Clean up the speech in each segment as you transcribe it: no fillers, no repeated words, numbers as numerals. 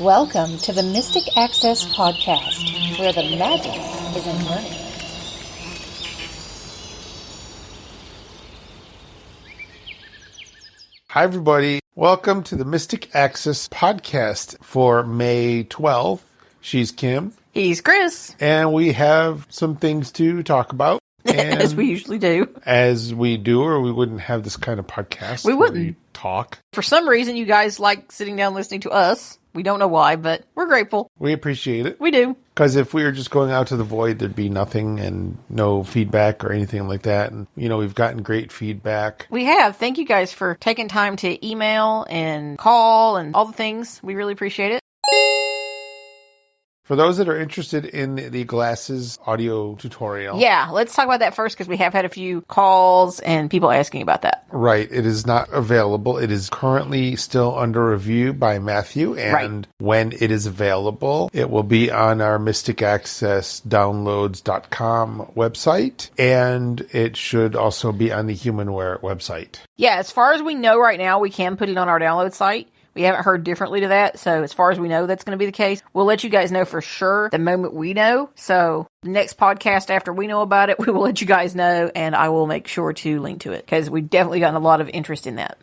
Welcome to the Mystic Access Podcast, where the magic is in learning. Hi, everybody. Welcome to the Mystic Access Podcast for May 12th. She's Kim. He's Chris. And we have some things to talk about. As we usually do. As we do, or we wouldn't have this kind of podcast. We wouldn't. We talk. For some reason, you guys like sitting down listening to us. We don't know why, but we're grateful. We appreciate it. We do. Because if we were just going out to the void, there'd be nothing and no feedback or anything like that. And, you know, we've gotten great feedback. We have. Thank you guys for taking time to email and call and all the things. We really appreciate it. For those that are interested in the glasses audio tutorial. Yeah, let's talk about that first because we have had a few calls and people asking about that. Right. It is not available. It is currently still under review by Matthew. And when it is available, it will be on our mysticaccessdownloads.com website. And it should also be on the Humanware website. Yeah, as far as we know right now, we can put it on our download site. We haven't heard differently to that, so as far as we know, that's going to be the case. We'll let you guys know for sure the moment we know. So the next podcast after we know about it, we will let you guys know, and I will make sure to link to it, because we've definitely gotten a lot of interest in that.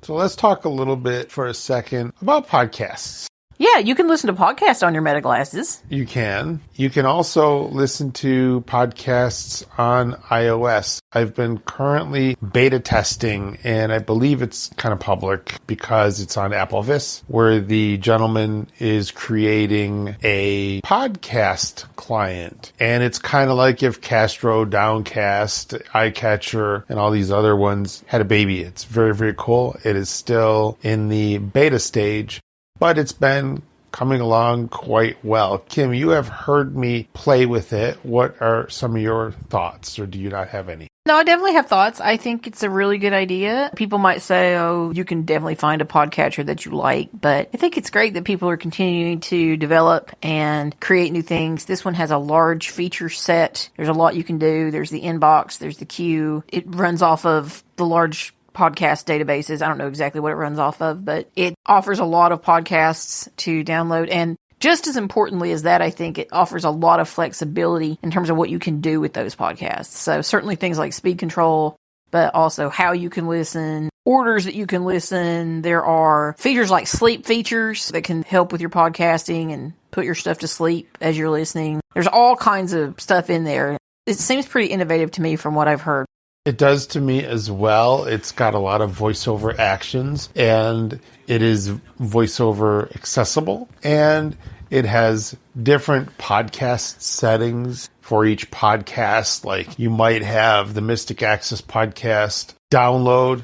So let's talk a little bit for a second about podcasts. Yeah, you can listen to podcasts on your Meta glasses. You can. You can also listen to podcasts on iOS. I've been currently beta testing, and I believe it's kind of public because it's on AppleVis, where the gentleman is creating a podcast client. And it's kind of like if Castro, Downcast, iCatcher, and all these other ones had a baby. It's very, very cool. It is still in the beta stage, but it's been coming along quite well. Kim, you have heard me play with it. What are some of your thoughts, or do you not have any? No, I definitely have thoughts. I think it's a really good idea. People might say, oh, you can definitely find a podcatcher that you like, but I think it's great that people are continuing to develop and create new things. This one has a large feature set. There's a lot you can do. There's the inbox. There's the queue. It runs off of the large podcast databases. I don't know exactly what it runs off of, but it offers a lot of podcasts to download. And just as importantly as that, I think it offers a lot of flexibility in terms of what you can do with those podcasts. So certainly things like speed control, but also how you can listen, orders that you can listen. There are features like sleep features that can help with your podcasting and put your stuff to sleep as you're listening. There's all kinds of stuff in there. It seems pretty innovative to me from what I've heard. It does to me as well. It's got a lot of voiceover actions, and it is voiceover accessible, and it has different podcast settings for each podcast. Like you might have the Mystic Access podcast download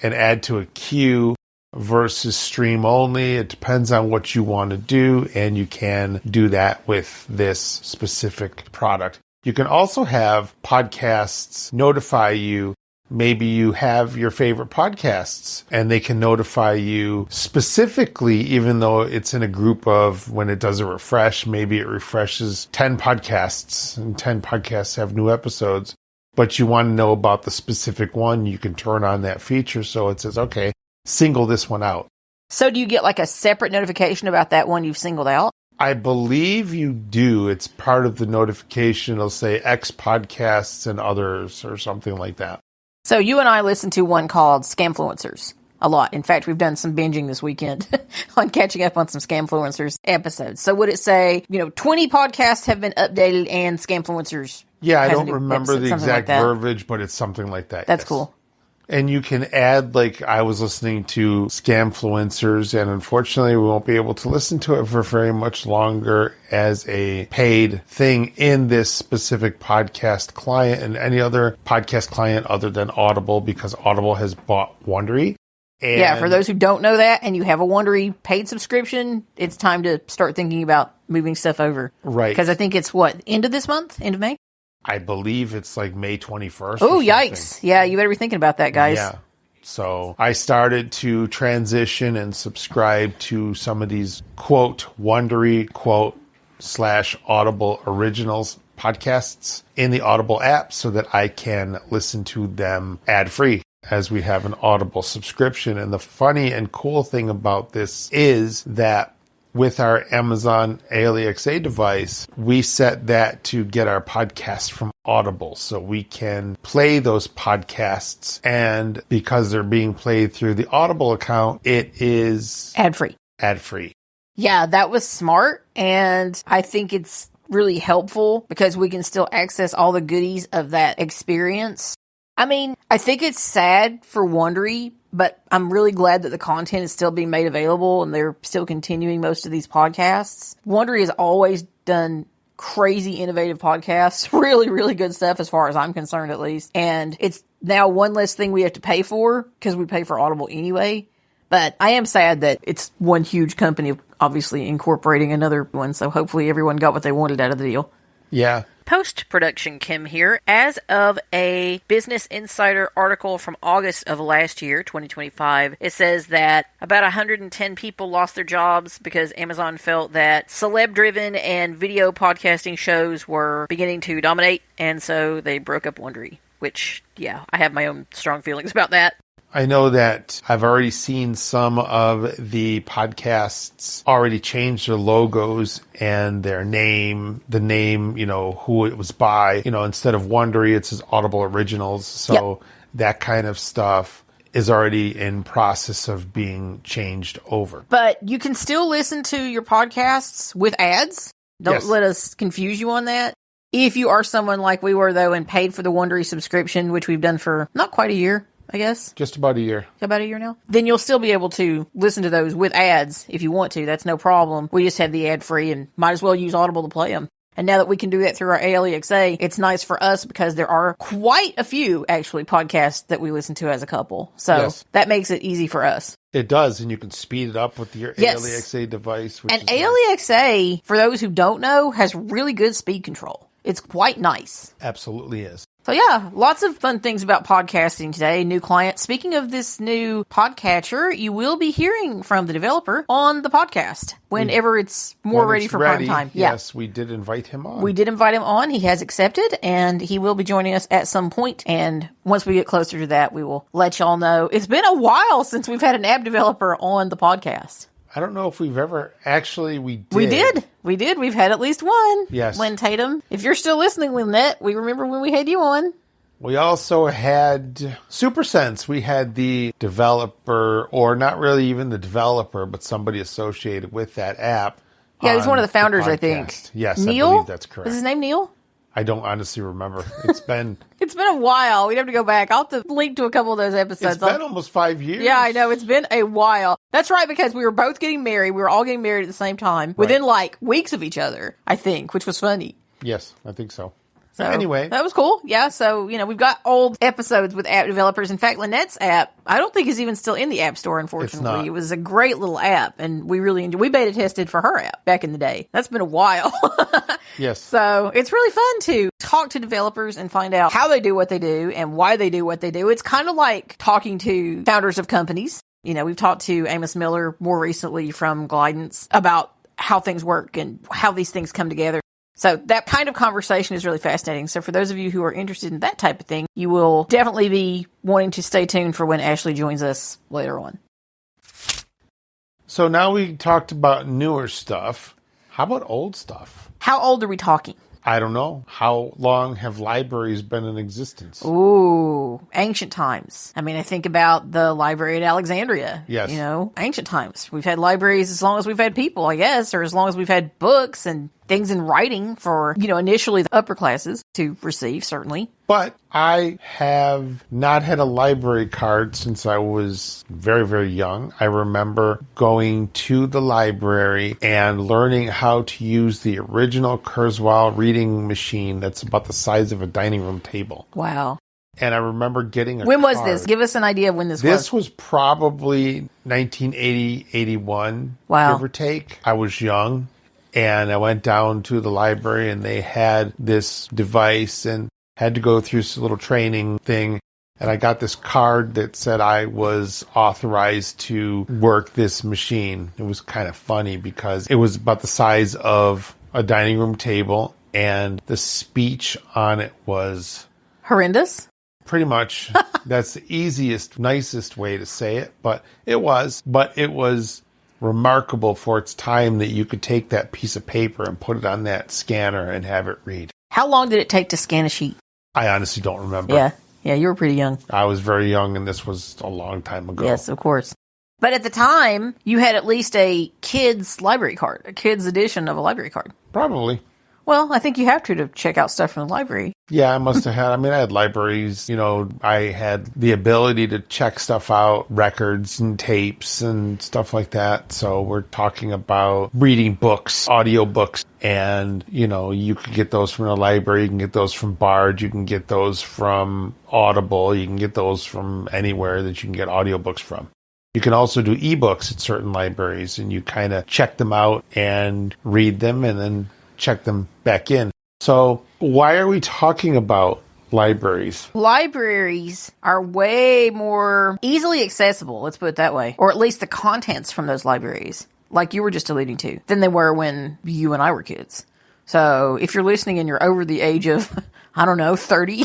and add to a queue versus stream only. It depends on what you want to do, and you can do that with this specific product. You can also have podcasts notify you. Maybe you have your favorite podcasts and they can notify you specifically, even though it's in a group of when it does a refresh, maybe it refreshes 10 podcasts and 10 podcasts have new episodes, but you want to know about the specific one. You can turn on that feature so it says, okay, single this one out. So do you get like a separate notification about that one you've singled out? I believe you do. It's part of the notification. It'll say X podcasts and others or something like that. So you and I listen to one called Scamfluencers a lot. In fact, we've done some binging this weekend on catching up on some Scamfluencers episodes. So would it say, 20 podcasts have been updated and Scamfluencers? Yeah, I don't remember the exact verbiage, but it's something like that. That's cool. And you can add, like I was listening to Scamfluencers, and unfortunately we won't be able to listen to it for very much longer as a paid thing in this specific podcast client and any other podcast client other than Audible, because Audible has bought Wondery. And yeah, for those who don't know that and you have a Wondery paid subscription, it's time to start thinking about moving stuff over. Right. Because I think it's end of this month? End of May? I believe it's like May 21st. Oh, yikes. Yeah, you better be thinking about that, guys. Yeah. So I started to transition and subscribe to some of these, quote, Wondery, quote, / Audible Originals podcasts in the Audible app so that I can listen to them ad-free. as we have an Audible subscription. And the funny and cool thing about this is that with our Amazon Alexa device, we set that to get our podcasts from Audible. So we can play those podcasts. And because they're being played through the Audible account, it is ad-free. Ad-free. Yeah, that was smart. And I think it's really helpful because we can still access all the goodies of that experience. I mean, I think it's sad for Wondery, but I'm really glad that the content is still being made available and they're still continuing most of these podcasts. Wondery has always done crazy innovative podcasts, really, really good stuff as far as I'm concerned at least. And it's now one less thing we have to pay for because we pay for Audible anyway. But I am sad that it's one huge company obviously incorporating another one. So hopefully everyone got what they wanted out of the deal. Yeah. Post-production Kim here. As of a Business Insider article from August of last year, 2025, it says that about 110 people lost their jobs because Amazon felt that celeb-driven and video podcasting shows were beginning to dominate, and so they broke up Wondery, which, yeah, I have my own strong feelings about that. I know that I've already seen some of the podcasts already change their logos and their name, the name, who it was by. Instead of Wondery, it says Audible Originals. So that kind of stuff is already in process of being changed over. But you can still listen to your podcasts with ads. Don't let us confuse you on that. If you are someone like we were, though, and paid for the Wondery subscription, which we've done for not quite a year, I guess. Just about a year. About a year now? Then you'll still be able to listen to those with ads if you want to. That's no problem. We just have the ad free and might as well use Audible to play them. And now that we can do that through our Alexa, it's nice for us because there are quite a few, actually, podcasts that we listen to as a couple. So that makes it easy for us. It does, and you can speed it up with your Alexa device. And Alexa, for those who don't know, has really good speed control. It's quite nice. Absolutely is. So yeah, lots of fun things about podcasting today. New client. Speaking of this new podcatcher, you will be hearing from the developer on the podcast whenever it's ready for prime time. Yes, we did invite him on. We did invite him on. He has accepted, and he will be joining us at some point. And once we get closer to that, we will let y'all know. It's been a while since we've had an app developer on the podcast. I don't know if we've ever We did. We've had at least one. Yes. Lynn Tatum. If you're still listening, Lynette, we remember when we had you on. We also had SuperSense. We had the developer, or not really even the developer, but somebody associated with that app. Yeah, he's one of the founders, I think. Yes, Neil? I believe that's correct. Is his name Neil? I don't honestly remember. It's been... It's been a while. We'd have to go back. I'll have to link to a couple of those episodes. It's been almost 5 years. Yeah, I know. It's been a while. That's right, because we were both getting married. We were all getting married at the same time. Within, weeks of each other, I think, which was funny. Yes, I think so. So, anyway. That was cool. Yeah, so, we've got old episodes with app developers. In fact, Lynette's app, I don't think is even still in the App Store, unfortunately. It's not. It was a great little app, and we really enjoyed. We beta tested for her app back in the day. That's been a while. Yes. So, it's really fun to talk to developers and find out how they do what they do and why they do what they do. It's kind of like talking to founders of companies. We've talked to Amos Miller more recently from Glidance about how things work and how these things come together. So that kind of conversation is really fascinating. So for those of you who are interested in that type of thing, you will definitely be wanting to stay tuned for when Ashley joins us later on. So now we talked about newer stuff. How about old stuff? How old are we talking? I don't know. How long have libraries been in existence? Ooh, ancient times. I mean, I think about the library at Alexandria. Yes. Ancient times. We've had libraries as long as we've had people, I guess, or as long as we've had books and things in writing for, initially the upper classes to receive, certainly. But I have not had a library card since I was very, very young. I remember going to the library and learning how to use the original Kurzweil reading machine that's about the size of a dining room table. Wow. And I remember getting a When was card. this? Give us an idea of when this was. This was probably 1980, 81, wow. give or take. I was young. And I went down to the library and they had this device and had to go through this little training thing. And I got this card that said I was authorized to work this machine. It was kind of funny because it was about the size of a dining room table and the speech on it was... horrendous? pretty much. That's the easiest, nicest way to say it. But it was remarkable for its time that you could take that piece of paper and put it on that scanner and have it read. How long did it take to scan a sheet? I honestly don't remember. Yeah, you were pretty young. I was very young, and this was a long time ago. Yes, of course. But at the time, you had at least a kid's library card, a kid's edition of a library card. Probably. Well, I think you have to check out stuff from the library. Yeah, I must have had. I mean, I had libraries. I had the ability to check stuff out, records and tapes and stuff like that. So we're talking about reading books, audiobooks, and, you can get those from the library. You can get those from Bard. You can get those from Audible. You can get those from anywhere that you can get audiobooks from. You can also do ebooks at certain libraries, and you kind of check them out and read them and then check them back in. So why are we talking about libraries? Libraries are way more easily accessible, let's put it that way, or at least the contents from those libraries, like you were just alluding to, than they were when you and I were kids. So if you're listening and you're over the age of, 30,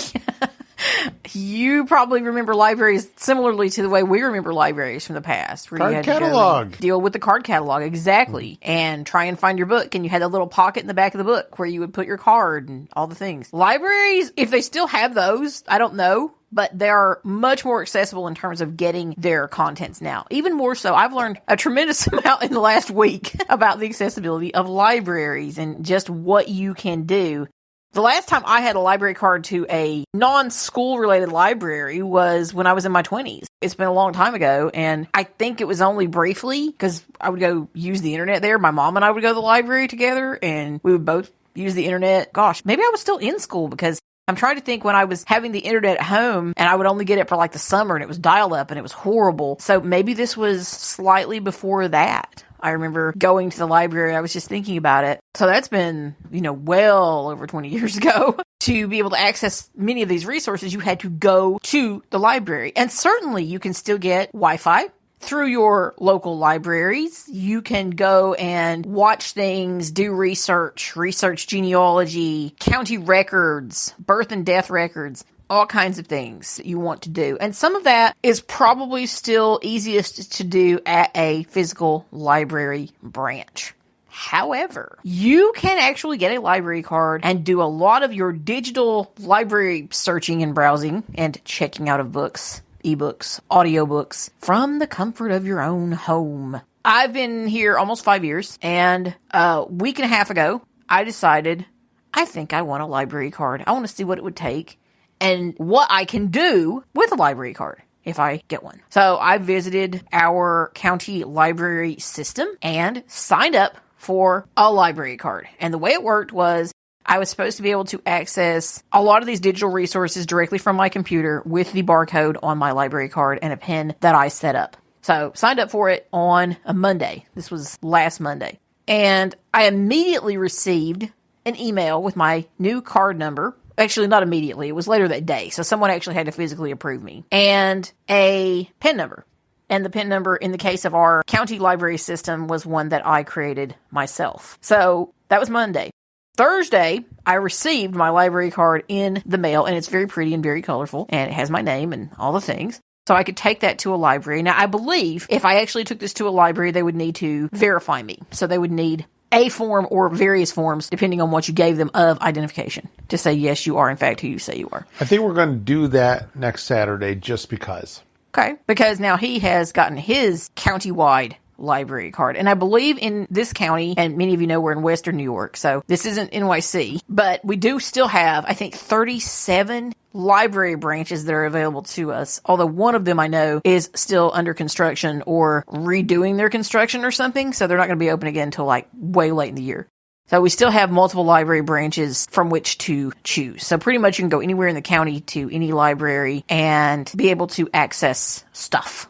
you probably remember libraries similarly to the way we remember libraries from the past. Where card you had catalog. To go deal with the card catalog, exactly. And try and find your book. And you had a little pocket in the back of the book where you would put your card and all the things. Libraries, if they still have those, I don't know. But they are much more accessible in terms of getting their contents now. Even more so, I've learned a tremendous amount in the last week about the accessibility of libraries and just what you can do. The last time I had a library card to a non-school related library was when I was in my 20s. It's been a long time ago, and I think it was only briefly because I would go use the internet there. My mom and I would go to the library together, and we would both use the internet. Gosh, maybe I was still in school because I'm trying to think when I was having the internet at home, and I would only get it for like the summer, and it was dial-up, and it was horrible. So maybe this was slightly before that. I remember going to the library. I was just thinking about it. So that's been, well over 20 years ago. To be able to access many of these resources, you had to go to the library. And certainly you can still get Wi-Fi through your local libraries. You can go and watch things, do research genealogy, county records, birth and death records. All kinds of things you want to do. And some of that is probably still easiest to do at a physical library branch. However, you can actually get a library card and do a lot of your digital library searching and browsing and checking out of books, ebooks, audiobooks from the comfort of your own home. I've been here almost 5 years, and a week and a half ago, I decided I think I want a library card. I want to see what it would take and what I can do with a library card if I get one. So I visited our county library system and signed up for a library card. And the way it worked was I was supposed to be able to access a lot of these digital resources directly from my computer with the barcode on my library card and a PIN that I set up. So signed up for it on a Monday. This was last Monday. And I immediately received an email with my new card number. Actually, not immediately. It was later that day. So someone actually had to physically approve me. And a PIN number. And the PIN number in the case of our county library system was one that I created myself. So that was Monday. Thursday, I received my library card in the mail, and it's very pretty and very colorful, and it has my name and all the things. So I could take that to a library. Now, I believe if I actually took this to a library, they would need to verify me. So they would need a form or various forms, depending on what you gave them, of identification to say, yes, you are in fact who you say you are. I think we're going to do that next Saturday just because. Okay. Because now he has gotten his county-wide library card. And I believe in this county, and many of you know we're in Western New York, so this isn't NYC, but we do still have, I think, 37 library branches that are available to us. Although one of them I know is still under construction or redoing their construction or something, so they're not going to be open again until like way late in the year. So we still have multiple library branches from which to choose. So pretty much you can go anywhere in the county to any library and be able to access stuff.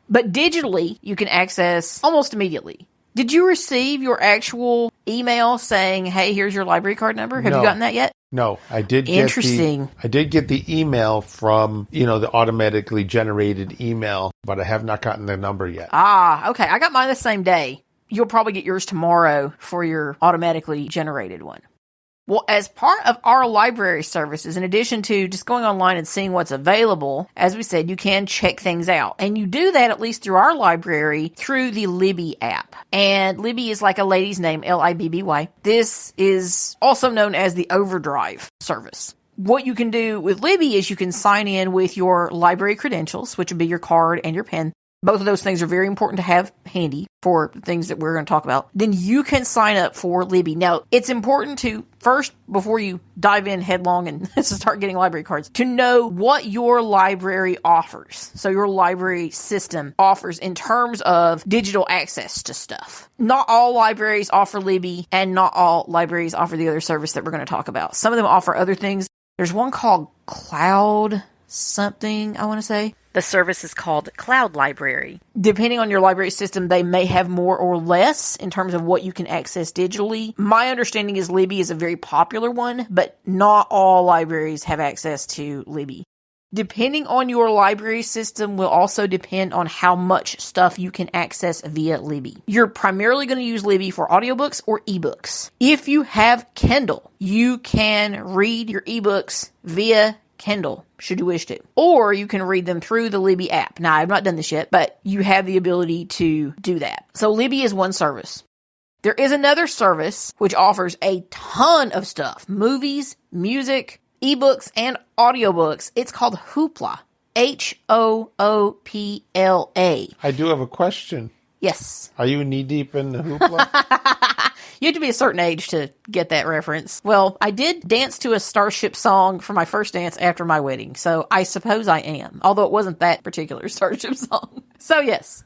But digitally, you can access almost immediately. Did you receive your actual email saying, hey, here's your library card number? Have you gotten that yet? No, I did get Interesting. I did get the email from, the automatically generated email, but I have not gotten the number yet. Ah, okay. I got mine the same day. You'll probably get yours tomorrow for your automatically generated one. Well, as part of our library services, in addition to just going online and seeing what's available, as we said, you can check things out. And you do that, at least through our library, through the Libby app. And Libby is like a lady's name, Libby. This is also known as the Overdrive service. What you can do with Libby is you can sign in with your library credentials, which would be your card and your pen. Both of those things are very important to have handy for the things that we're going to talk about. Then you can sign up for Libby. Now, it's important to first, before you dive in headlong and start getting library cards, to know what your library offers. So your library system offers in terms of digital access to stuff. Not all libraries offer Libby, and not all libraries offer the other service that we're going to talk about. Some of them offer other things. There's one called Cloud something, I want to say. The service is called Cloud Library. Depending on your library system, they may have more or less in terms of what you can access digitally. My understanding is Libby is a very popular one, but not all libraries have access to Libby. Depending on your library system will also depend on how much stuff you can access via Libby. You're primarily going to use Libby for audiobooks or ebooks. If you have Kindle, you can read your ebooks via Kindle, should you wish to. Or you can read them through the Libby app. Now, I've not done this yet, but you have the ability to do that. So Libby is one service. There is another service which offers a ton of stuff. Movies, music, ebooks, and audiobooks. It's called Hoopla. Hoopla. I do have a question. Yes. Are you knee-deep in the Hoopla? You have to be a certain age to get that reference. Well, I did dance to a Starship song for my first dance after my wedding, so I suppose I am, although it wasn't that particular Starship song. So yes.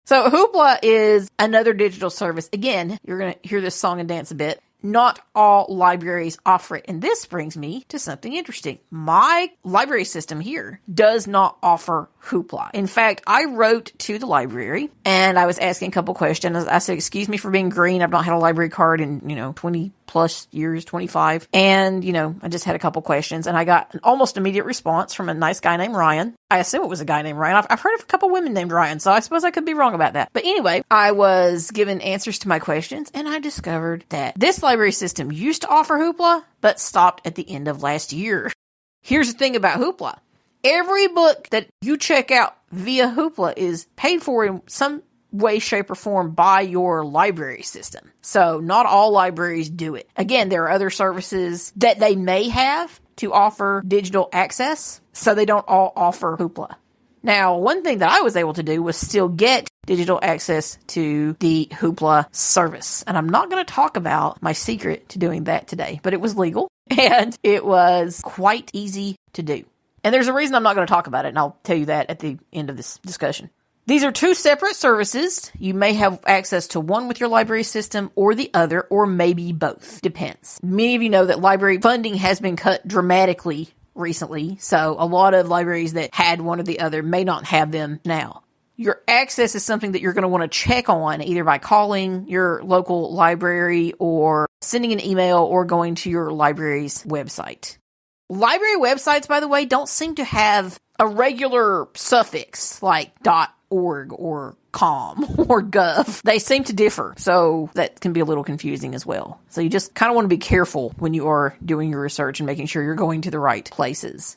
So Hoopla is another digital service. Again, you're going to hear this song and dance a bit. Not all libraries offer it. And this brings me to something interesting. My library system here does not offer Hoopla. In fact, I wrote to the library and I was asking a couple questions. I said, excuse me for being green. I've not had a library card in, 20 plus years, 25. And, I just had a couple questions and I got an almost immediate response from a nice guy named Ryan. I assume it was a guy named Ryan. I've heard of a couple women named Ryan, so I suppose I could be wrong about that. But anyway, I was given answers to my questions and I discovered that this library system used to offer Hoopla, but stopped at the end of last year. Here's the thing about Hoopla. Every book that you check out via Hoopla is paid for in some way, shape, or form by your library system. So not all libraries do it. Again, there are other services that they may have to offer digital access, so they don't all offer Hoopla. Now, one thing that I was able to do was still get digital access to the Hoopla service. And I'm not going to talk about my secret to doing that today, but it was legal and it was quite easy to do. And there's a reason I'm not going to talk about it, and I'll tell you that at the end of this discussion. These are two separate services. You may have access to one with your library system or the other, or maybe both. Depends. Many of you know that library funding has been cut dramatically recently, so a lot of libraries that had one or the other may not have them now. Your access is something that you're going to want to check on either by calling your local library or sending an email or going to your library's website. Library websites, by the way, don't seem to have a regular suffix like .org or .com or .gov. They seem to differ, so that can be a little confusing as well. So you just kind of want to be careful when you are doing your research and making sure you're going to the right places.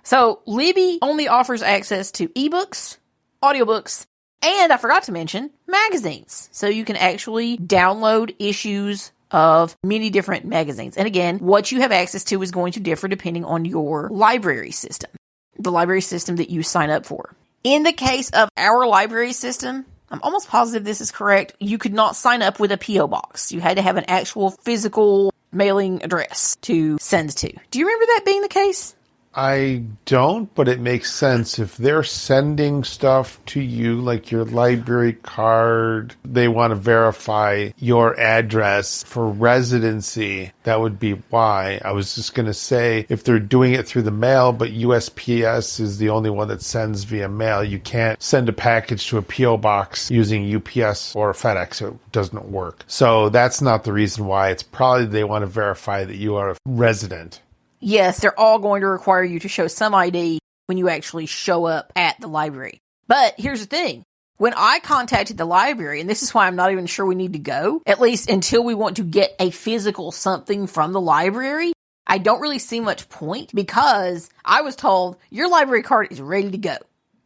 So Libby only offers access to ebooks, audiobooks, and I forgot to mention magazines. So you can actually download issues of many different magazines. And again, what you have access to is going to differ depending on your library system, the library system that you sign up for. In the case of our library system, I'm almost positive this is correct, you could not sign up with a P.O. box. You had to have an actual physical mailing address to send to. Do you remember that being the case? I don't, but it makes sense. If they're sending stuff to you, like your library card, they want to verify your address for residency. That would be why. I was just going to say, if they're doing it through the mail, but USPS is the only one that sends via mail, you can't send a package to a P.O. box using UPS or FedEx. It doesn't work. So that's not the reason why. It's probably they want to verify that you are a resident. Yes, they're all going to require you to show some ID when you actually show up at the library. But here's the thing. When I contacted the library, and this is why I'm not even sure we need to go, at least until we want to get a physical something from the library, I don't really see much point because I was told your library card is ready to go.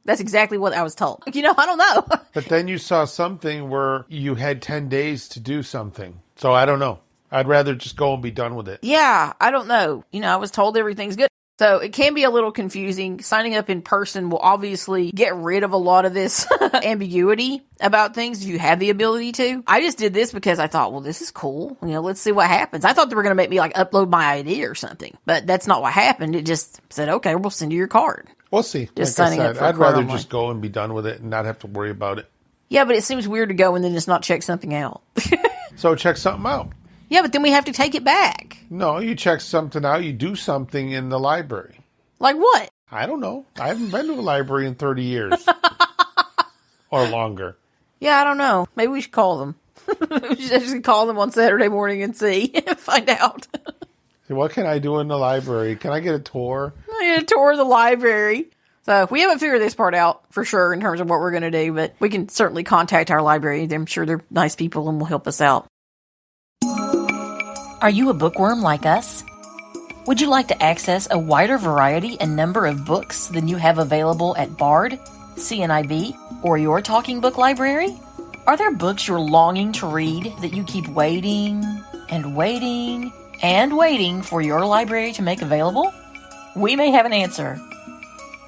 That's exactly what I was told. I don't know. But then you saw something where you had 10 days to do something. So I don't know. I'd rather just go and be done with it. Yeah, I don't know. I was told everything's good. So it can be a little confusing. Signing up in person will obviously get rid of a lot of this ambiguity about things if you have the ability to. I just did this because I thought, well, this is cool. Let's see what happens. I thought they were going to make me upload my ID or something, but that's not what happened. It just said, okay, we'll send you your card. We'll see. Just like signing I up said, for I'd rather online. just go and be done with it and not have to worry about it. Yeah, but it seems weird to go and then just not check something out. So check something out. Yeah, but then we have to take it back. No, you check something out. You do something in the library. Like what? I don't know. I haven't been to a library in 30 years. Or longer. Yeah, I don't know. Maybe we should call them. We should just call them on Saturday morning and see. Find out. What can I do in the library? Can I get a tour? I get a tour of the library. So we haven't figured this part out for sure in terms of what we're going to do, but we can certainly contact our library. I'm sure they're nice people and will help us out. Are you a bookworm like us? Would you like to access a wider variety and number of books than you have available at Bard, CNIB, or your Talking Book Library? Are there books you're longing to read that you keep waiting and waiting and waiting for your library to make available? We may have an answer.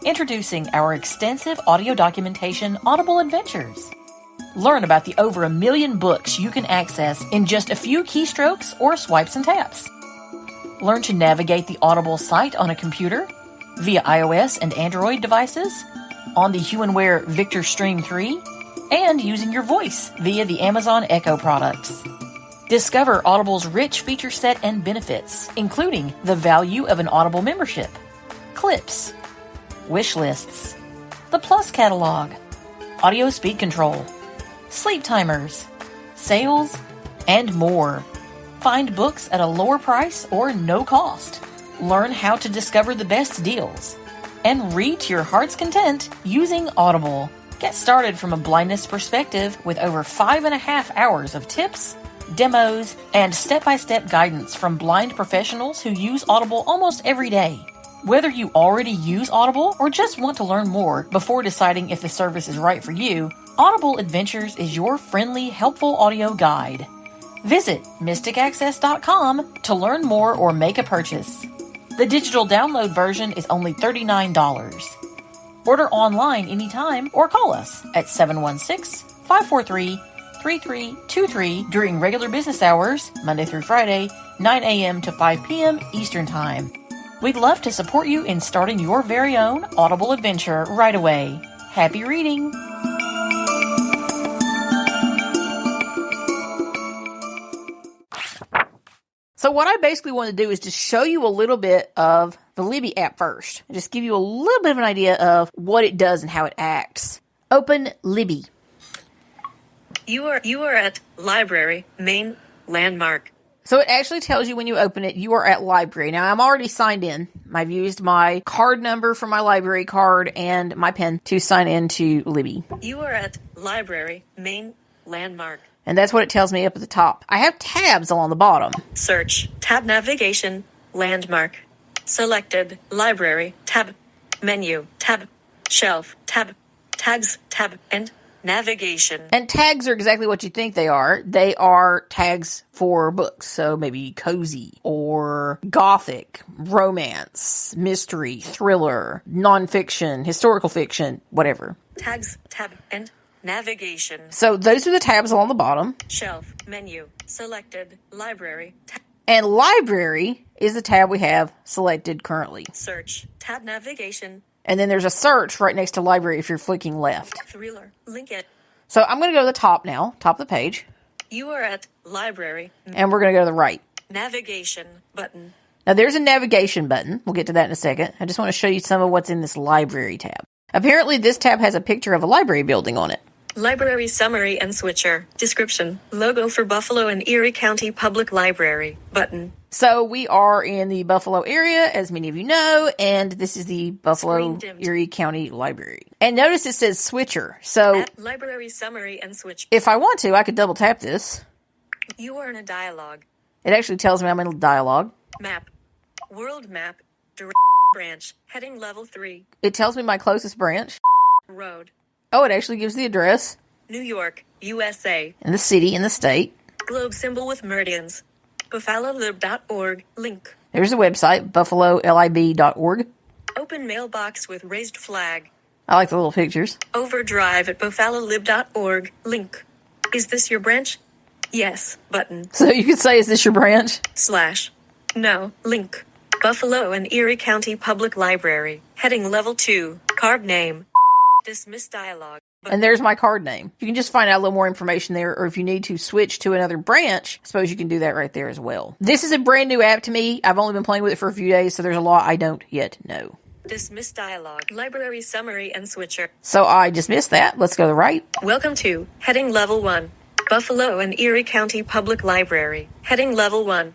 Introducing our extensive audio documentation, Audible Adventures. Learn about the over 1 million books you can access in just a few keystrokes or swipes and taps. Learn to navigate the Audible site on a computer, via iOS and Android devices, on the Humanware Victor Stream 3, and using your voice via the Amazon Echo products. Discover Audible's rich feature set and benefits, including the value of an Audible membership, clips, wish lists, the Plus catalog, audio speed control, sleep timers, sales, and more. Find books at a lower price or no cost. Learn how to discover the best deals. And read to your heart's content using Audible. Get started from a blindness perspective with over 5.5 hours of tips, demos, and step-by-step guidance from blind professionals who use Audible almost every day. Whether you already use Audible or just want to learn more before deciding if the service is right for you, Audible Adventures is your friendly, helpful audio guide. Visit mysticaccess.com to learn more or make a purchase. The digital download version is only $39. Order online anytime or call us at 716-543-3323 during regular business hours, Monday through Friday, 9 a.m. to 5 p.m. Eastern Time. We'd love to support you in starting your very own Audible adventure right away. Happy reading! So what I basically want to do is just show you a little bit of the Libby app first. Just give you a little bit of an idea of what it does and how it acts. Open Libby. You are at library, main landmark. So it actually tells you when you open it, you are at library. Now, I'm already signed in. I've used my card number for my library card and my pen to sign into Libby. You are at library, main landmark. And that's what it tells me up at the top. I have tabs along the bottom. Search, tab navigation, landmark. Selected, library, tab, menu, tab, shelf, tab, tags, tab, and navigation. And tags are exactly what you think they are. They are tags for books. So maybe cozy or gothic, romance, mystery, thriller, nonfiction, historical fiction, whatever. Tags, tab, and navigation. So those are the tabs along the bottom. Shelf, menu, selected, library, tab. And library is the tab we have selected currently. Search, tab navigation. And then there's a search right next to library if you're flicking left. Thriller, link it. So I'm going to go to the top now, top of the page. You are at library. And we're going to go to the right. Navigation button. Now there's a navigation button. We'll get to that in a second. I just want to show you some of what's in this library tab. Apparently this tab has a picture of a library building on it. Library summary and switcher. Description. Logo for Buffalo and Erie County Public Library. Button. So we are in the Buffalo area, as many of you know, and this is the Buffalo Erie County Library. And notice it says switcher. So library summary and switcher. If I want to, I could double tap this. You are in a dialogue. It actually tells me I'm in a dialogue. Map. World map. Direct branch. Heading level 3. It tells me my closest branch. Road. Oh, it actually gives the address. New York, USA. And the city and the state. Globe symbol with meridians. BuffaloLib.org. Link. There's a website, BuffaloLib.org. Open mailbox with raised flag. I like the little pictures. Overdrive at BuffaloLib.org. Link. Is this your branch? Yes. Button. So you could say, is this your branch? / No. Link. Buffalo and Erie County Public Library. Heading level 2. Card name. Dismiss dialogue. And there's my card name. You can just find out a little more information there, or if you need to switch to another branch, I suppose you can do that right there as well. This is a brand new app to me. I've only been playing with it for a few days, so there's a lot I don't yet know. Dismiss dialogue. Library summary and switcher. So I dismissed that. Let's go to the right. Welcome to Heading Level 1. Buffalo and Erie County Public Library. Heading Level 1.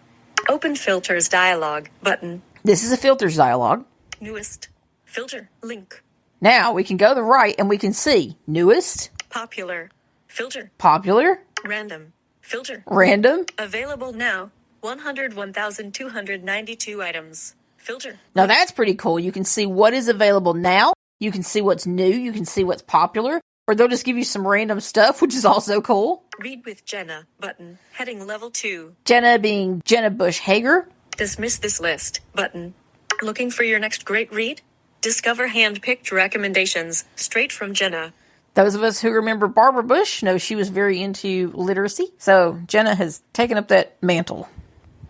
Open filters dialogue. Button. This is a filters dialogue. Newest. Filter. Link. Now we can go to the right and we can see newest. Popular. Filter. Popular. Random. Filter. Random. Available now. 101,292 items. Filter. Now that's pretty cool. You can see what is available now. You can see what's new. You can see what's popular. Or they'll just give you some random stuff, which is also cool. Read with Jenna. Button. Heading level 2. Jenna being Jenna Bush Hager. Dismiss this list. Button. Looking for your next great read? Discover hand-picked recommendations straight from Jenna. Those of us who remember Barbara Bush know she was very into literacy. So Jenna has taken up that mantle.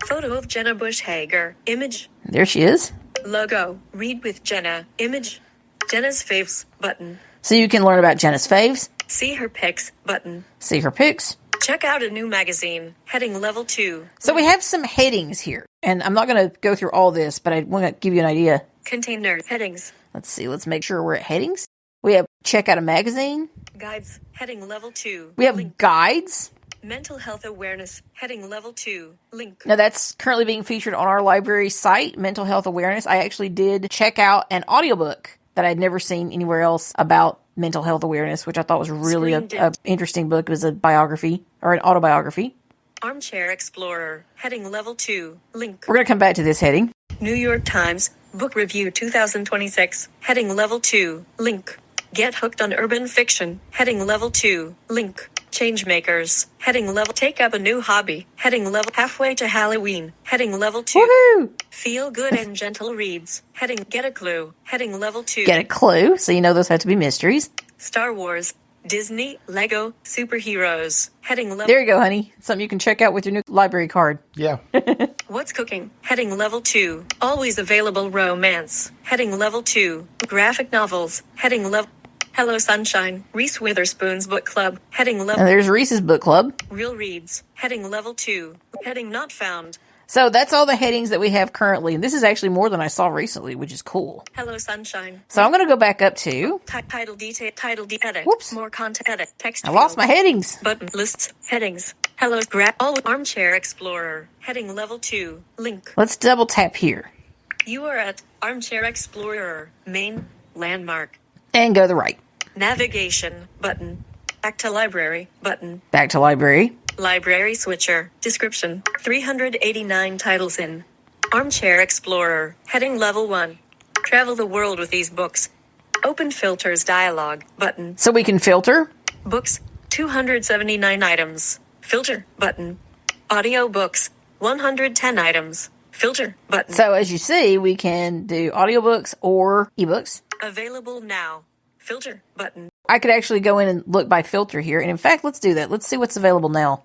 Photo of Jenna Bush Hager. Image. There she is. Logo. Read with Jenna. Image. Jenna's faves. Button. So you can learn about Jenna's faves. See her pics. Button. See her pics. Check out a new magazine. Heading level 2. So we have some headings here. And I'm not going to go through all this, but I want to give you an idea. Container. Headings. Let's see. Let's make sure we're at headings. We have check out a magazine. Guides. Heading level 2. We have Link. guides. Mental health awareness. Heading level 2. Link. Now that's currently being featured on our library site, Mental Health Awareness. I actually did check out an audiobook that I'd never seen anywhere else about mental health awareness, which I thought was really a interesting book. It was a biography or an autobiography. Armchair Explorer. Heading level 2. Link. We're going to come back to this heading. New York Times. Book Review 2026. Heading level 2. Link. Get hooked on urban fiction. Heading level 2. Link. Changemakers. Heading level. Take up a new hobby. Heading level. Halfway to Halloween. Heading level 2. Woohoo! Feel good and gentle reads. Heading. Get a clue. Heading level 2. Get a clue, so you know those have to be mysteries. Star Wars. Disney. Lego. Superheroes. Heading level. There you go, honey. Something you can check out with your new library card. Yeah. What's cooking? Heading level 2. Always available romance. Heading level 2. Graphic novels. Heading level. Hello Sunshine. Reese Witherspoon's book club. Heading level. And there's Reese's book club. Real reads. Heading level 2. Heading not found. So that's all the headings that we have currently. And this is actually more than I saw recently, which is cool. Hello Sunshine. So I'm going to go back up to... Title detail. Title edit. Whoops. More content edit. Text. I lost my headings. Button lists. Headings. Hello Armchair Explorer. Heading level 2. Link. Let's double tap here. You are at Armchair Explorer. Main. Landmark. And go to the right. Navigation. Button. Back to library. Button. Back to library. Library switcher. Description. 389 titles in. Armchair Explorer. Heading level 1. Travel the world with these books. Open filters dialog. Button. So we can filter. Books. 279 items. Filter. Button. Audiobooks. 110 items. Filter. Button. So as you see, we can do audiobooks or ebooks. Available now. Filter. Button. I could actually go in and look by filter here. And in fact, let's do that. Let's see what's available now.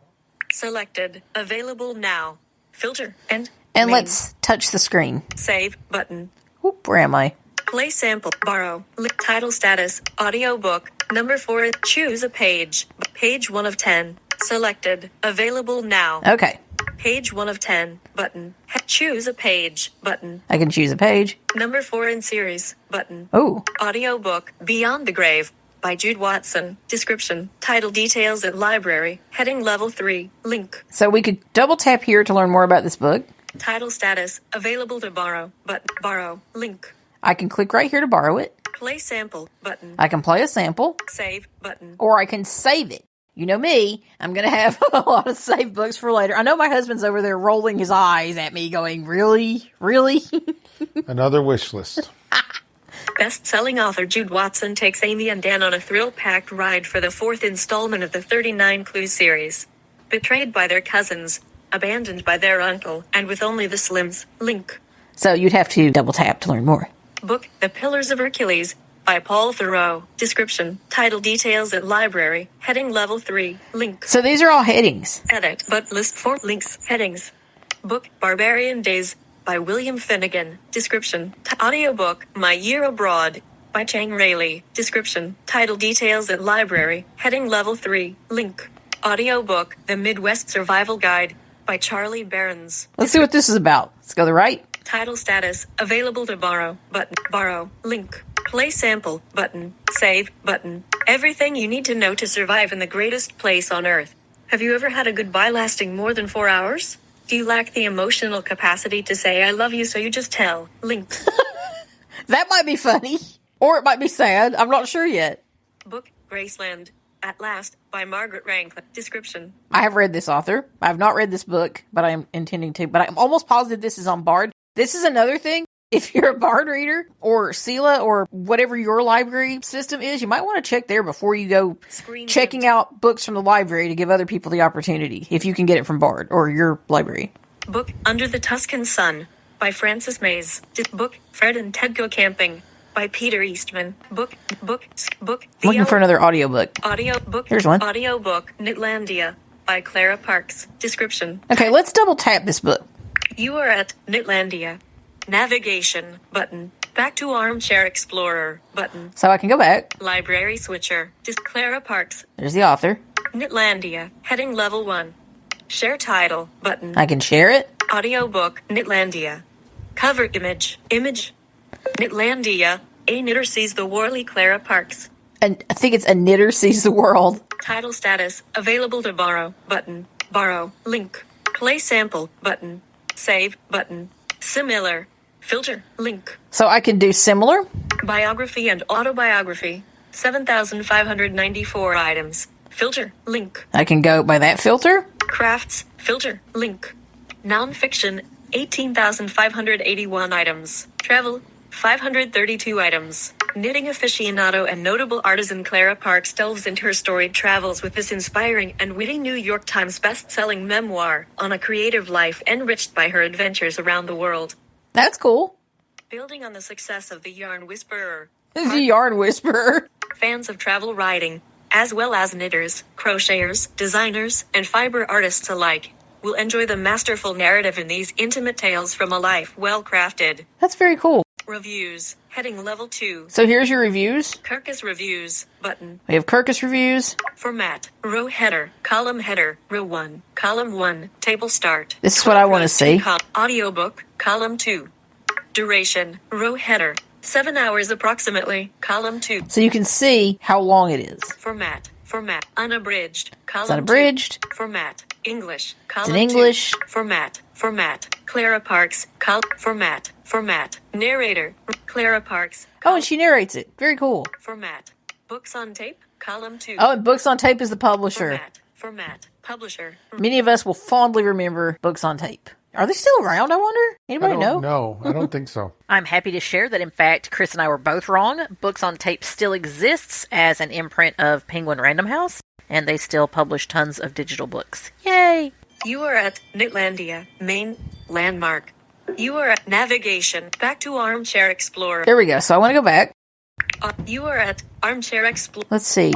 Selected. Available now. Filter. And And main. let's touch the screen. Save. Button. Whoop, where am I? Play sample. Borrow. Title status. Audiobook. Number 4. Choose a page. Page 1 of 10. Selected. Available now. Okay. Page 1 of 10. Button. Choose a page. Button. I can choose a page. Number 4 in series. Button. Oh, Audiobook. Beyond the Grave. by Jude Watson. Description. Title details at library. Heading level 3. Link. So we could double tap here to learn more about this book. Title status. Available to borrow. But borrow. Link. I can click right here to borrow it. Play sample. Button. I can play a sample. Save. Button. Or I can save it. You know me, I'm going to have a lot of saved books for later. I know my husband's over there rolling his eyes at me going, really? Really? Another wish list. Best-selling author Jude Watson takes Amy and Dan on a thrill-packed ride for the 4th installment of the 39 Clues series. Betrayed by their cousins, abandoned by their uncle, and with only the Slims. Link. So you'd have to double tap to learn more. Book, The Pillars of Hercules, by Paul Theroux. Description. Title details at library. Heading level 3. Link. So these are all headings. Edit, but list 4 links. Headings. Book, Barbarian Days, by William Finnegan. Description. Audiobook, My Year Abroad, by Chang Rayleigh. Description. Title details at library. Heading level 3. Link. Audiobook, The Midwest Survival Guide, by Charlie Behrens. Let's see what this is about. Let's go to the right. Title status. Available to borrow. Button. Borrow. Link. Play sample. Button. Save. Button. Everything you need to know to survive in the greatest place on earth. Have you ever had a goodbye lasting more than 4 hours? Do you lack the emotional capacity to say I love you so you just tell? Link. That might be funny. Or it might be sad. I'm not sure yet. Book, Graceland, At Last, by Margaret Rankin. Description. I have read this author. I have not read this book, but I am intending to. But I'm almost positive this is on Bard. This is another thing. If you're a Bard reader or Sela or whatever your library system is, you might want to check there before you go checking out books from the library to give other people the opportunity, if you can get it from Bard or your library. Book, Under the Tuscan Sun, by Frances Mays. Book, Fred and Ted Go Camping, by Peter Eastman. Book. Looking for another audiobook. Audiobook. Here's one. Audiobook, Knitlandia, by Clara Parks. Description. Okay, let's double tap this book. You are at Knitlandia. Navigation, button. Back to Armchair Explorer, button. So I can go back. Library switcher. Clara Parks. There's the author. Knitlandia. Heading level 1. Share title, button. I can share it. Audiobook, Knitlandia. Cover image. Knitlandia. A knitter sees the worldly Clara Parks. And I think it's A Knitter Sees the World. Title status. Available to borrow, button. Borrow. Link. Play sample, button. Save, button. Similar. Filter. Link. So I can do similar. Biography and autobiography. 7,594 items. Filter. Link. I can go by that filter. Crafts. Filter. Link. Nonfiction. 18,581 items. Travel. 532 items. Knitting aficionado and notable artisan Clara Parks delves into her storied travels with this inspiring and witty New York Times best-selling memoir on a creative life enriched by her adventures around the world. That's cool. Building on the success of The Yarn Whisperer. The Yarn Whisperer. Fans of travel writing, as well as knitters, crocheters, designers, and fiber artists alike, will enjoy the masterful narrative in these intimate tales from a life well crafted. That's very cool. Reviews. Heading level 2. So here's your reviews. Kirkus reviews. Button. We have Kirkus reviews. Format. Row header. Column header. Row 1. Column 1. Table start. This is what I want to see. Audiobook. Column 2. Duration. Row header. 7 hours approximately. Column 2. So you can see how long it is. Format. Unabridged. Column It's unabridged. 2. Format. English. Column It's in English. 2. Format. Clara Parks. Format. Narrator. Clara Parks. Oh, and she narrates it. Very cool. Format. Books on tape. Column 2. Oh, and Books on Tape is the publisher. Format. Publisher. Many of us will fondly remember Books on Tape. Are they still around, I wonder? Anybody know? No, I don't think so. I'm happy to share that, in fact, Chris and I were both wrong. Books on Tape still exists as an imprint of Penguin Random House, and they still publish tons of digital books. Yay! You are at Knitlandia, main landmark. You are at navigation. Back to Armchair Explorer. There we go. So I want to go back. You are at Armchair Explorer. Let's see.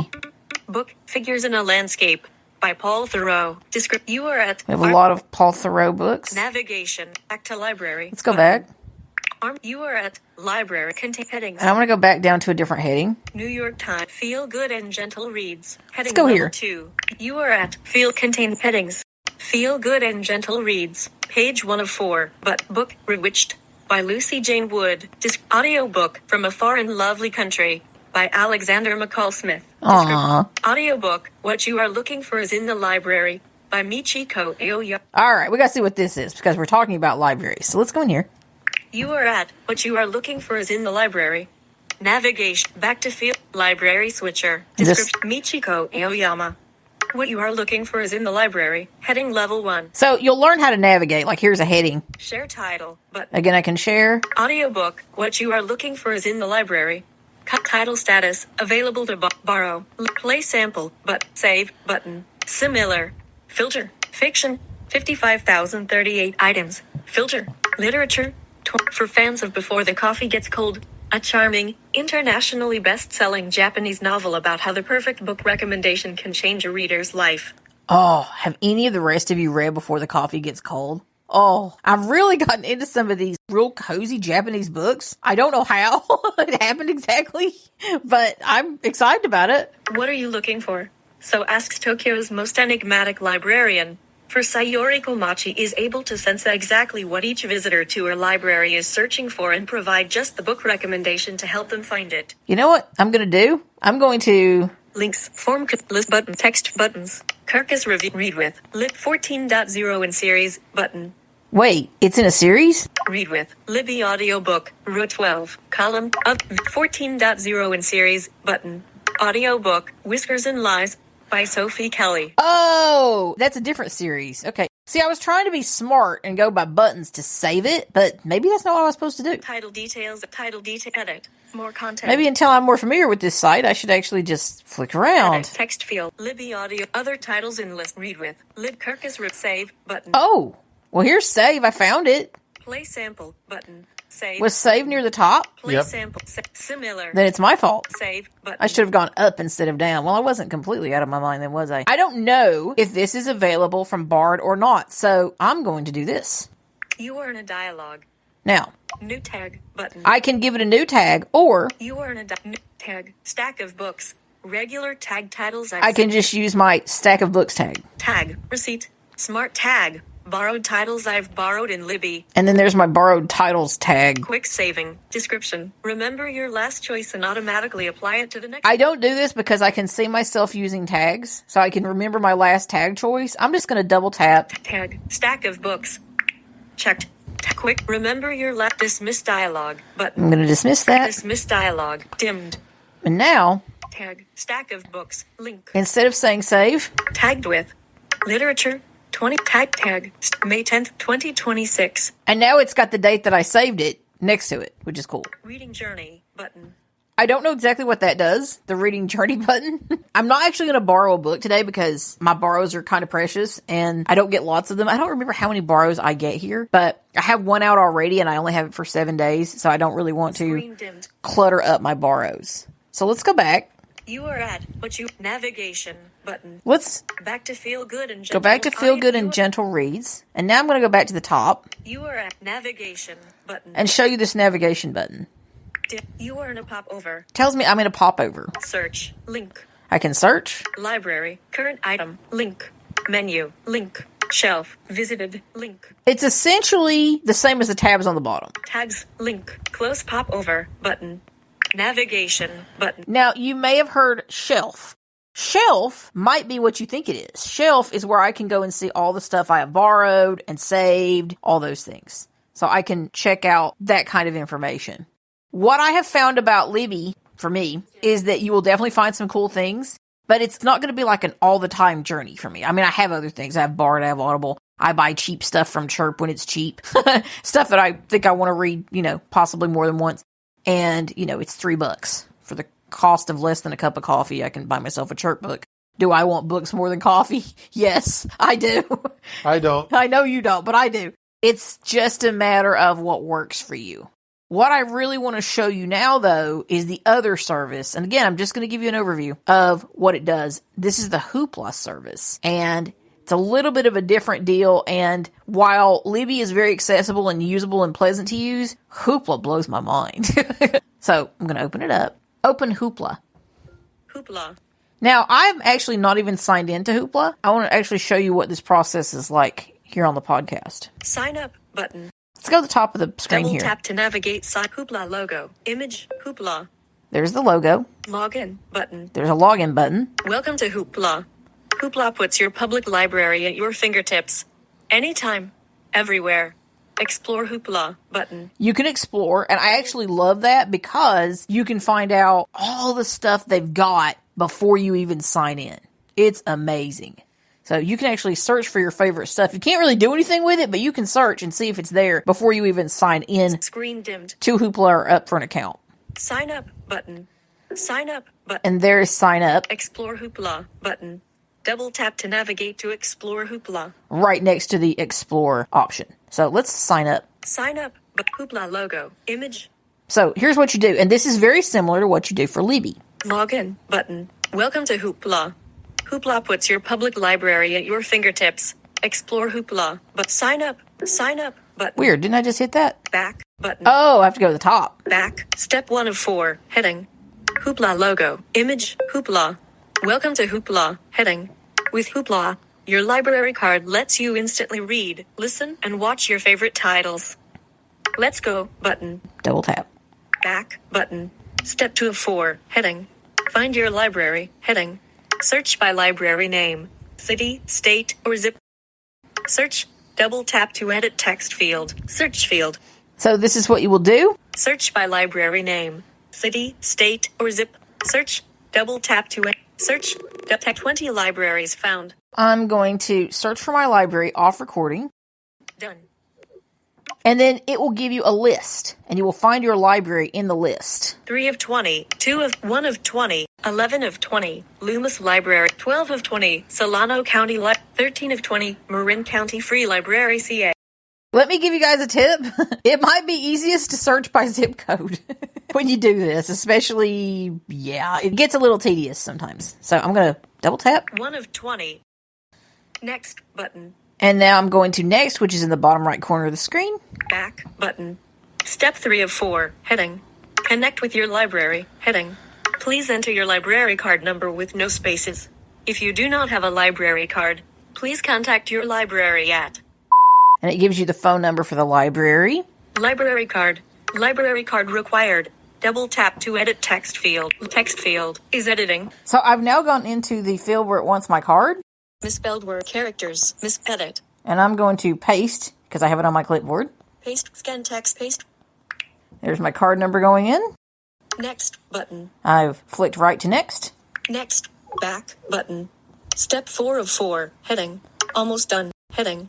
Book, Figures in a Landscape, by Paul Theroux. You are at... We have a lot of Paul Theroux books. Navigation. Back to library. Let's go back. You are at library. Contain headings. And I want to go back down to a different heading. New York Times. Feel good and gentle reads. Heading Let's go level here. 2. You are at Feel contain headings. Feel good and gentle reads. Page 1 of 4. But book Bewitched by Lucy Jane Wood. Audiobook From a Far and Lovely Country by Alexander McCall Smith. Aww. Audiobook, What You Are Looking For Is in the Library, by Michiko Aoya. All right, we got to see what this is because we're talking about libraries. So let's go in here. You are at What You Are Looking For Is in the Library. Navigation, back to field, library switcher. Description, Michiko Aoyama. What you are looking for is in the library. Heading level 1. So you'll learn how to navigate. Like here's a heading. Share title, button. Again, I can share. Audiobook, What You Are Looking For Is in the Library. Cut title status, available to borrow. Play sample, but save, button. Similar. Filter, fiction, 55,038 items. Filter, literature, for fans of Before the Coffee Gets Cold. A charming, internationally best-selling Japanese novel about how the perfect book recommendation can change a reader's life. Oh, have any of the rest of you read Before the Coffee Gets Cold? Oh, I've really gotten into some of these real cozy Japanese books. I don't know how it happened exactly, but I'm excited about it. What are you looking for? So asks Tokyo's most enigmatic librarian. For Sayori Komachi is able to sense exactly what each visitor to her library is searching for and provide just the book recommendation to help them find it. You know what I'm going to do? I'm going to... Links, form, list button, text buttons, Kirkus review, read with, lib 14.0 in series, button. Wait, it's in a series? Read with, Libby Audiobook, row 12, column, up, 14.0 in series, button. Audiobook, Whiskers and Lies, by Sophie Kelly. Oh, that's a different series. Okay. See, I was trying to be smart and go by buttons to save it, but maybe that's not what I was supposed to do. Title details, edit, more content. Maybe until I'm more familiar with this site, I should actually just flick around. Edit, text field, Libby Audio, other titles in list, read with, lib Kirkus, save, button. Oh, well, here's save. I found it. Play sample, button. Save. Was save near the top? Play Yep. sample, similar. Then it's my fault. Save, button. I should have gone up instead of down. Well, I wasn't completely out of my mind then, was I? I don't know if this is available from Bard or not, so I'm going to do this. You are in a dialogue. Now, New tag, button. I can give it a new tag, or You are in a new tag. Stack of books. Regular tag titles. I can just use my stack of books tag. Tag. Receipt. Smart tag. Borrowed titles I've borrowed in Libby. And then there's my borrowed titles tag. Quick saving. Description. Remember your last choice and automatically apply it to the next. I don't do this because I can see myself using tags, so I can remember my last tag choice. I'm just going to double tap. Tag. Stack of books. Checked. Quick. Remember your last. Dismiss dialogue. Button. I'm going to dismiss that. Dismiss dialogue. Dimmed. And now, Tag. Stack of books. Link. instead of saying save, Tagged with. Literature. 20. Tag. May 10th, 2026. and now it's got the date that I saved it next to it, which is cool. Reading journey. Button. I don't know exactly what that does, the reading journey button. I'm not actually going to borrow a book today because my borrows are kind of precious and I don't get lots of them. I don't remember how many borrows I get here, but I have one out already and I only have it for 7 days, so I don't really want to Screen dimmed. clutter up my borrows. So let's go back. You are at what you navigation button. Let's Back to feel good and go gentle. back to feel good and gentle reads. And now I'm going to go back to the top You are at navigation button. and show you this navigation button. You are in a pop over. Tells me I'm in a popover. Search link. I can search. Library current item link. Menu link. Shelf visited link. It's essentially the same as the tabs on the bottom. Tags link. Close pop over button. Navigation button. Now, you may have heard shelf. Shelf might be what you think it is. Shelf is where I can go and see all the stuff I have borrowed and saved, all those things. So I can check out that kind of information. What I have found about Libby, for me, is that you will definitely find some cool things, but it's not going to be like an all-the-time journey for me. I mean, I have other things. I have Bard, I have Audible. I buy cheap stuff from Chirp when it's cheap. Stuff that I think I want to read, possibly more than once. And, it's $3 for the cost of less than a cup of coffee. I can buy myself a Chirp book. Do I want books more than coffee? Yes, I do. I don't. I know you don't, but I do. It's just a matter of what works for you. What I really want to show you now, though, is the other service. And again, I'm just going to give you an overview of what it does. This is the Hoopla service. And it's a little bit of a different deal. And while Libby is very accessible and usable and pleasant to use, Hoopla blows my mind. So I'm going to open it up. Open Hoopla. Hoopla. Now, I'm actually not even signed into Hoopla. I want to actually show you what this process is like here on the podcast. Sign up button. Let's go to the top of the screen Double here. tap to navigate site. Hoopla logo. Image. Hoopla. There's the logo. Login button. There's a login button. Welcome to Hoopla. Hoopla puts your public library at your fingertips. Anytime. Everywhere. Explore Hoopla button. You can explore, and I actually love that because you can find out all the stuff they've got before you even sign in. It's amazing. So you can actually search for your favorite stuff. You can't really do anything with it, but you can search and see if it's there before you even sign in Screen dimmed. to Hoopla or up for an account. Sign up button. Sign up button. And there's sign up Explore Hoopla button. Double tap to navigate to Explore Hoopla. right next to the explore option. So let's sign up. Sign up, but Hoopla logo, image, So here's what you do. And this is very similar to what you do for Libby. login button. Welcome to Hoopla. Hoopla puts your public library at your fingertips. Explore Hoopla, but sign up button. Weird. Didn't I just hit that? Back button. Oh, I have to go to the top. Back. Step 1 of 4. Heading. Hoopla logo. Image. Hoopla. Welcome to Hoopla. Heading. With Hoopla, your library card lets you instantly read, listen, and watch your favorite titles. Let's go. Button. Double tap. Back. Button. Step 2 of 4. Heading. Find your library. Heading. Search by library name. City, state, or zip. Search. Double tap to edit text field. Search field. So this is what you will do. Search by library name. City, state, or zip. Search. Double tap to search. Detect 20 libraries found. I'm going to search for my library off recording. Done. And then it will give you a list. And you will find your library in the list. 3 of 20. 1 of 20. 11 of 20. Loomis Library. 12 of 20. Solano County 13 of 20. Marin County Free Library CA. Let me give you guys a tip. It might be easiest to search by zip code when you do this, especially, it gets a little tedious sometimes. So I'm going to double tap. 1 of 20. Next button. And now I'm going to next, which is in the bottom right corner of the screen. Back button. Step 3 of 4. Heading. Connect with your library. Heading. Please enter your library card number with no spaces. If you do not have a library card, please contact your library at. And it gives you the phone number for the library. Library card. Library card required. Double tap to edit text field. Text field is editing. So I've now gone into the field where it wants my card. Misspelled word characters. Edit. And I'm going to paste, because I have it on my clipboard. Paste. Scan text. Paste. There's my card number going in. Next button. I've flicked right to next. Next. Back button. Step 4 of 4. Heading. Almost done. Heading.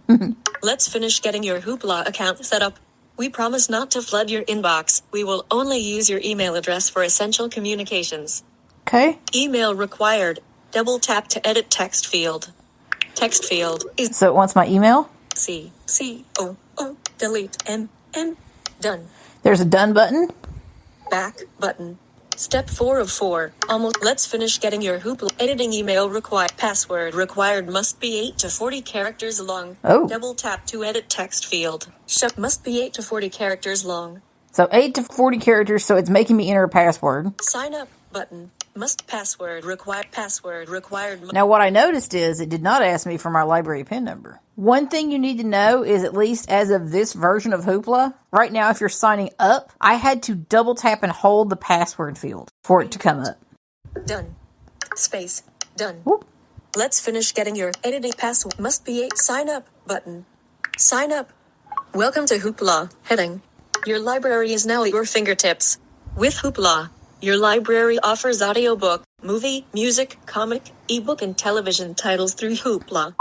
Let's finish getting your Hoopla account set up. We promise not to flood your inbox. We will only use your email address for essential communications. Okay. Email required. Double tap to edit text field. Text field is So it wants my email. C-O-O. Delete. M. Done. There's a done button. Back button. Step 4 of 4. Almost. Let's finish getting your Hoopla. Editing email required. Password required must be 8 to 40 characters long. Oh. Double tap to edit text field. Must be 8 to 40 characters long. So 8 to 40 characters, so it's making me enter a password. Sign up button. Must password required. Now what I noticed is it did not ask me for my library PIN number. One thing you need to know is, at least as of this version of Hoopla, right now if you're signing up, I had to double tap and hold the password field for it to come up. Done. Space. Done. Whoop. Let's finish getting your editing password. Must be 8. Sign up button. Sign up. Welcome to Hoopla. Heading. Your library is now at your fingertips. With Hoopla, your library offers audiobook, movie, music, comic, ebook, and television titles through Hoopla.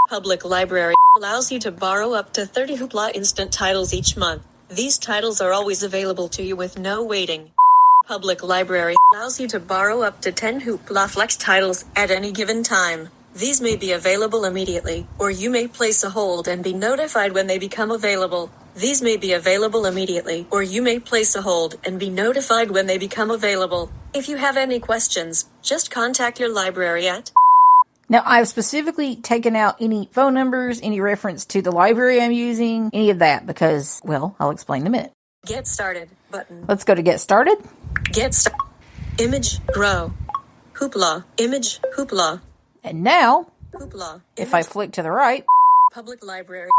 Public library allows you to borrow up to 30 Hoopla instant titles each month. These titles are always available to you with no waiting. Public library allows you to borrow up to 10 Hoopla Flex titles at any given time. These may be available immediately, or you may place a hold and be notified when they become available. These may be available immediately, or you may place a hold and be notified when they become available. If you have any questions, just contact your library at. Now, I've specifically taken out any phone numbers, any reference to the library I'm using, any of that, because, well, I'll explain in a minute. Get started button. Let's go to Get Started. Get started. Image, grow. Hoopla, image, Hoopla. And now, Hoopla. if I flick to the right, Public library.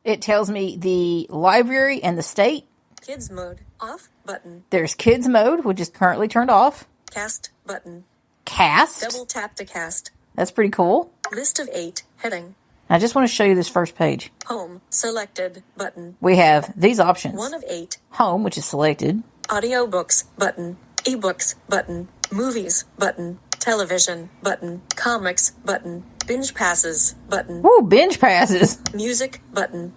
it tells me the library and the state. Kids mode. Off button. There's kids mode, which is currently turned off. Cast button. Cast. Double tap to cast. That's pretty cool. List of 8. Heading. I just want to show you this first page. Home. Selected button. We have these options. 1 of 8. Home, which is selected. Audiobooks button. Ebooks button. Movies button. Television button. Comics button. Binge passes button. Ooh, binge passes. Music button.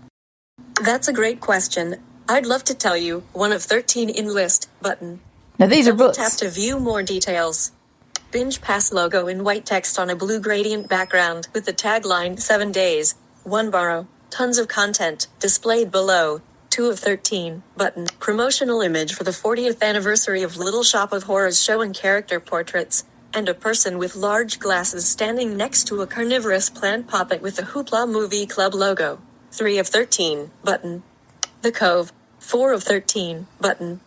That's a great question. I'd love to tell you. 1 of 13 in list button. Now these are Double books. tap to view more details. Binge Pass logo in white text on a blue gradient background with the tagline 7 days, 1 borrow. Tons of content displayed below. 2 of 13 button. Promotional image for the 40th anniversary of Little Shop of Horrors showing character portraits and a person with large glasses standing next to a carnivorous plant puppet with the Hoopla Movie Club logo. 3 of 13 button. The Cove. 4 of 13 button.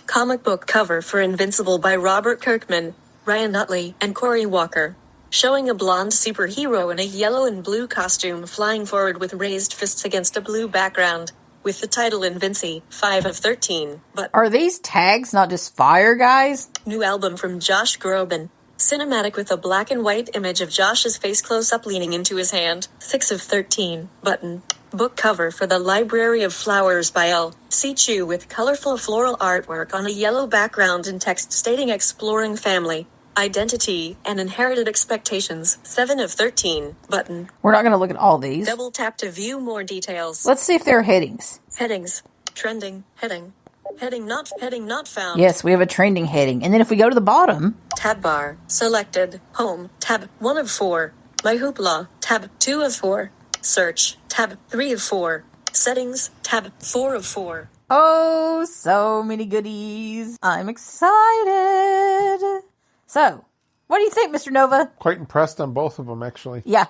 Comic book cover for Invincible by Robert Kirkman, Ryan Utley, and Cory Walker. Showing a blonde superhero in a yellow and blue costume flying forward with raised fists against a blue background. With the title Invinci. 5 of 13 button. Are these tags not just fire, guys? New album from Josh Groban. Cinematic with a black and white image of Josh's face close up leaning into his hand. 6 of 13 button. Book cover for The Library of Flowers by L. C. Chu with colorful floral artwork on a yellow background and text stating exploring family, identity, and inherited expectations. 7 of 13 button. We're not going to look at all these. Double tap to view more details. Let's see if there are headings. Headings. Trending. Heading. Heading not found. Yes, we have a trending heading. And then if we go to the bottom, Tab bar. Selected. Home. Tab 1 of 4. My Hoopla. Tab 2 of 4. Search. Tab 3 of 4. Settings. Tab 4 of 4. oh, so many goodies. I'm excited. So, what do you think, Mr. Nova? Quite impressed on both of them, actually. Yeah,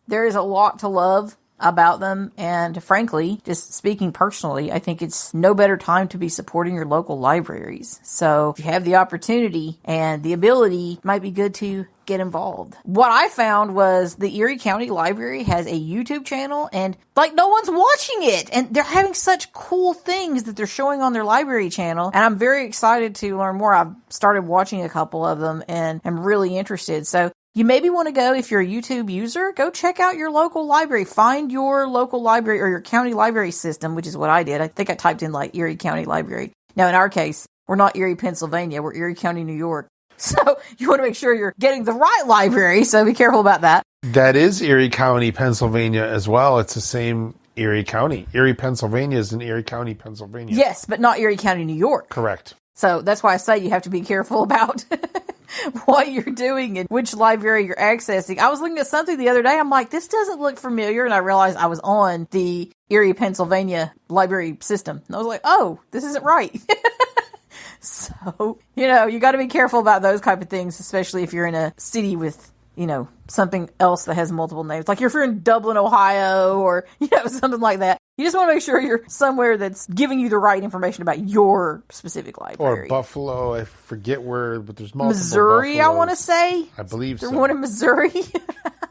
there is a lot to love about them, and frankly, just speaking personally, I think it's no better time to be supporting your local libraries. So if you have the opportunity and the ability, it might be good to get involved. What I found was the Erie County Library has a YouTube channel, and like no one's watching it, and they're having such cool things that they're showing on their library channel, and I'm very excited to learn more. I've started watching a couple of them and I'm really interested. So you maybe want to go, if you're a YouTube user, go check out your local library. Find your local library or your county library system, which is what I did. I think I typed in like Erie County Library. Now, in our case, we're not Erie, Pennsylvania. We're Erie County, New York. So you want to make sure you're getting the right library. So be careful about that. That is Erie County, Pennsylvania as well. It's the same Erie County. Erie, Pennsylvania is in Erie County, Pennsylvania. Yes, but not Erie County, New York. Correct. So that's why I say you have to be careful about what you're doing and which library you're accessing. I was looking at something the other day. I'm like, this doesn't look familiar. And I realized I was on the Erie, Pennsylvania library system. And I was like, oh, this isn't right. So, you got to be careful about those type of things, especially if you're in a city with, something else that has multiple names. Like if you're in Dublin, Ohio, or, something like that. You just want to make sure you're somewhere that's giving you the right information about your specific library. Or Buffalo, I forget where, but there's multiple Missouri, Buffaloes. I want to say. I believe so. There's one in Missouri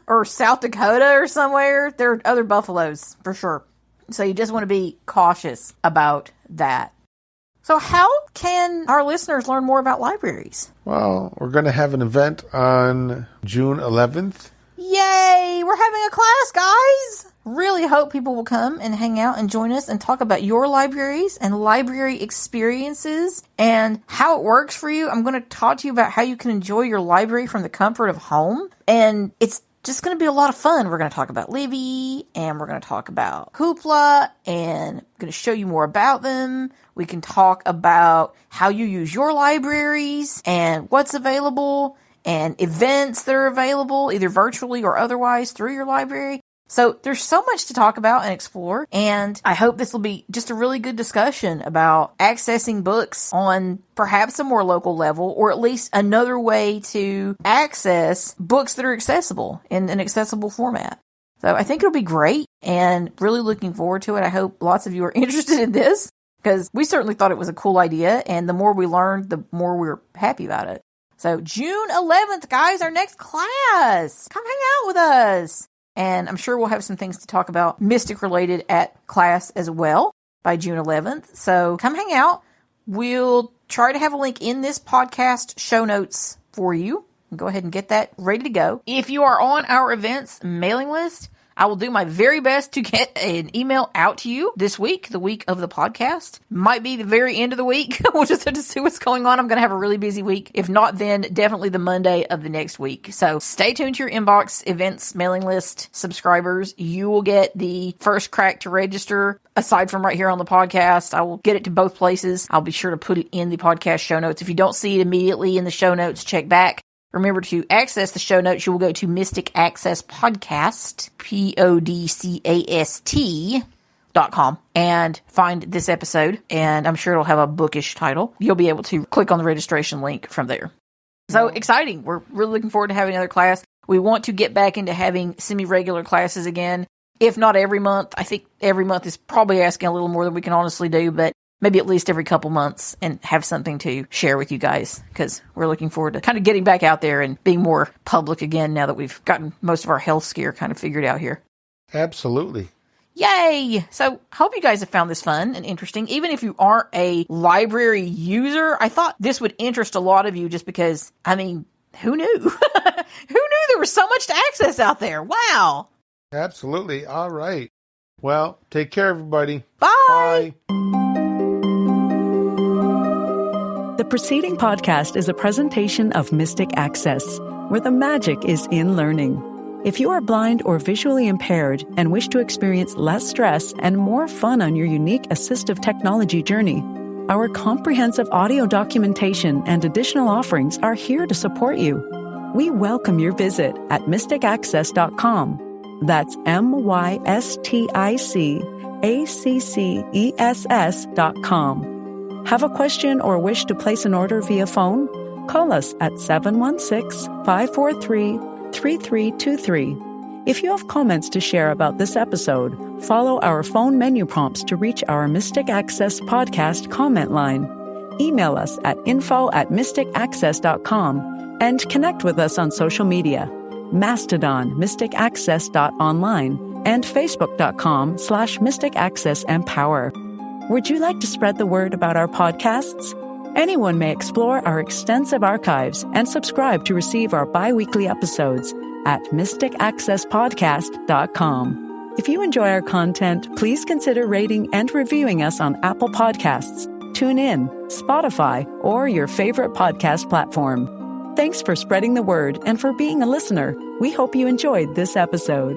or South Dakota or somewhere. There are other Buffaloes for sure. So you just want to be cautious about that. So how can our listeners learn more about libraries? Well, we're going to have an event on June 11th. Yay! We're having a class, guys! Really hope people will come and hang out and join us and talk about your libraries and library experiences and how it works for you. I'm going to talk to you about how you can enjoy your library from the comfort of home. And it's just going to be a lot of fun. We're going to talk about Libby, and we're going to talk about Hoopla, and I'm going to show you more about them. We can talk about how you use your libraries and what's available and events that are available, either virtually or otherwise, through your library. So there's so much to talk about and explore, and I hope this will be just a really good discussion about accessing books on perhaps a more local level, or at least another way to access books that are accessible in an accessible format. So I think it'll be great, and really looking forward to it. I hope lots of you are interested in this, because we certainly thought it was a cool idea, and the more we learned, the more we're happy about it. So June 11th, guys, our next class. Come hang out with us. And I'm sure we'll have some things to talk about Mystic related at class as well by June 11th. So come hang out. We'll try to have a link in this podcast show notes for you. Go ahead and get that ready to go. If you are on our events mailing list, I will do my very best to get an email out to you this week, the week of the podcast. Might be the very end of the week. We'll just have to see what's going on. I'm going to have a really busy week. If not, then definitely the Monday of the next week. So stay tuned to your inbox events mailing list subscribers. You will get the first crack to register. Aside from right here on the podcast, I will get it to both places. I'll be sure to put it in the podcast show notes. If you don't see it immediately in the show notes, check back. Remember, to access the show notes, you will go to Mystic Access Podcast, podcast.com, and find this episode. And I'm sure it'll have a bookish title. You'll be able to click on the registration link from there. So exciting. We're really looking forward to having another class. We want to get back into having semi-regular classes again. If not every month. I think every month is probably asking a little more than we can honestly do, but maybe at least every couple months, and have something to share with you guys, because we're looking forward to kind of getting back out there and being more public again now that we've gotten most of our health scare kind of figured out here. Absolutely. Yay! So, hope you guys have found this fun and interesting. Even if you aren't a library user, I thought this would interest a lot of you just because, I mean, who knew? Who knew there was so much to access out there? Wow! Absolutely. All right. Well, take care, everybody. Bye! Bye. The preceding podcast is a presentation of Mystic Access, where the magic is in learning. If you are blind or visually impaired and wish to experience less stress and more fun on your unique assistive technology journey, our comprehensive audio documentation and additional offerings are here to support you. We welcome your visit at mysticaccess.com. That's mysticaccess.com. Have a question or wish to place an order via phone? Call us at 716-543-3323. If you have comments to share about this episode, follow our phone menu prompts to reach our Mystic Access podcast comment line. Email us at info@mysticaccess.com and connect with us on social media. Mastodon, mysticaccess.online, and facebook.com/mysticaccessempower. Would you like to spread the word about our podcasts? Anyone may explore our extensive archives and subscribe to receive our bi-weekly episodes at mysticaccesspodcast.com. If you enjoy our content, please consider rating and reviewing us on Apple Podcasts, TuneIn, Spotify, or your favorite podcast platform. Thanks for spreading the word and for being a listener. We hope you enjoyed this episode.